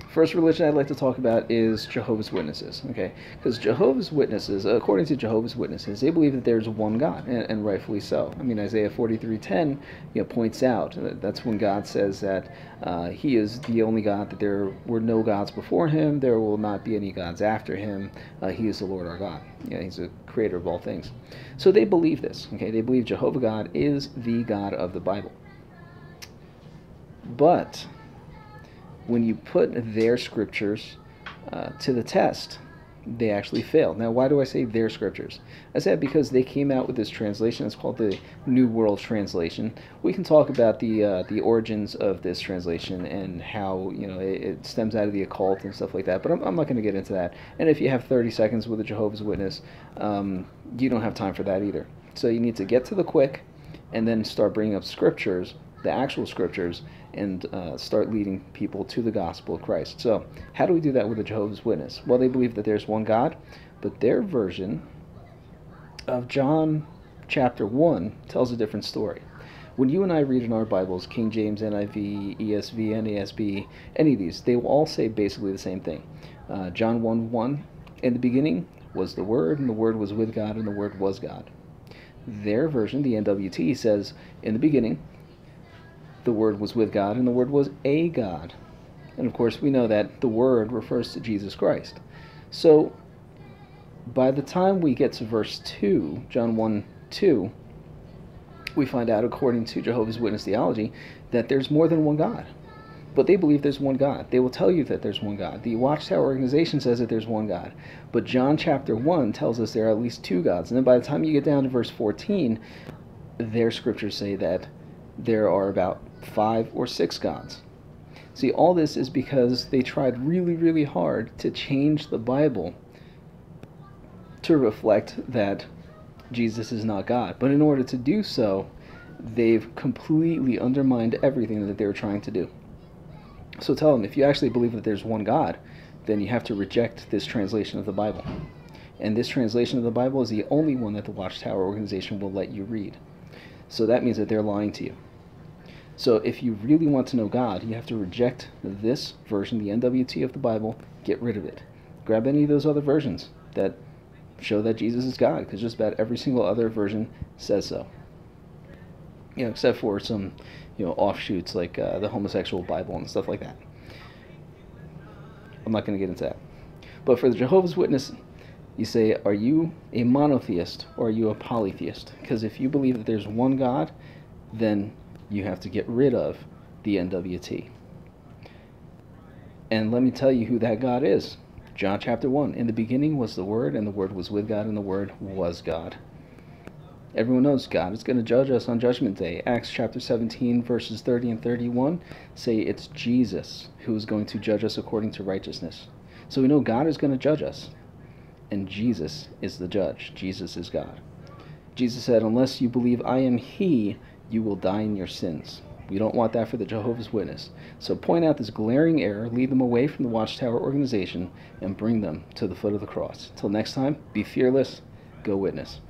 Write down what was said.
First religion I'd like to talk about is Jehovah's Witnesses, okay? Because Jehovah's Witnesses, according to Jehovah's Witnesses, they believe that there's one God, and rightfully so. I mean, Isaiah 43:10, points out that's when God says that He is the only God, that there were no gods before Him, there will not be any gods after Him. He is the Lord our God. He's the creator of all things. So they believe this, okay? They believe Jehovah God is the God of the Bible. But when you put their scriptures to the test, they actually fail. Now, why do I say their scriptures? I said because they came out with this translation. It's called the New World Translation. We can talk about the origins of this translation and how it stems out of the occult and stuff like that. But I'm not going to get into that. And if you have 30 seconds with a Jehovah's Witness, you don't have time for that either. So you need to get to the quick, and then start bringing up scriptures, the actual scriptures, and start leading people to the gospel of Christ. So how do we do that with a Jehovah's Witness? Well, they believe that there's one God, but their version of John chapter 1 tells a different story. When you and I read in our Bibles, King James, NIV, ESV, NASB, any of these, they will all say basically the same thing. John 1:1, in the beginning was the Word, and the Word was with God, and the Word was God. Their version, the NWT, says, in the beginning, the Word was with God, and the Word was a God. And of course, we know that the Word refers to Jesus Christ. So, by the time we get to verse 2, John 1:2, we find out, according to Jehovah's Witness theology, that there's more than one God. But they believe there's one God. They will tell you that there's one God. The Watchtower organization says that there's one God. But John chapter 1 tells us there are at least two gods. And then by the time you get down to verse 14, their scriptures say that there are about 5 or 6 gods. See, all this is because they tried really, really hard to change the Bible to reflect that Jesus is not God. But in order to do so, they've completely undermined everything that they were trying to do. So tell them, if you actually believe that there's one God, then you have to reject this translation of the Bible. And this translation of the Bible is the only one that the Watchtower organization will let you read. So that means that they're lying to you. So if you really want to know God, you have to reject this version, the NWT of the Bible, get rid of it. Grab any of those other versions that show that Jesus is God, because just about every single other version says so. Except for some, offshoots like the homosexual Bible and stuff like that. I'm not going to get into that. But for the Jehovah's Witness, you say, are you a monotheist or are you a polytheist? Because if you believe that there's one God, then you have to get rid of the NWT. And let me tell you who that God is. John chapter 1. In the beginning was the Word, and the Word was with God, and the Word was God. Everyone knows God is going to judge us on Judgment Day. Acts chapter 17, verses 30 and 31 say it's Jesus who is going to judge us according to righteousness. So we know God is going to judge us, and Jesus is the judge. Jesus is God. Jesus said, unless you believe I am He, you will die in your sins. We don't want that for the Jehovah's Witness. So point out this glaring error, lead them away from the Watchtower organization, and bring them to the foot of the cross. Till next time, be fearless, go witness.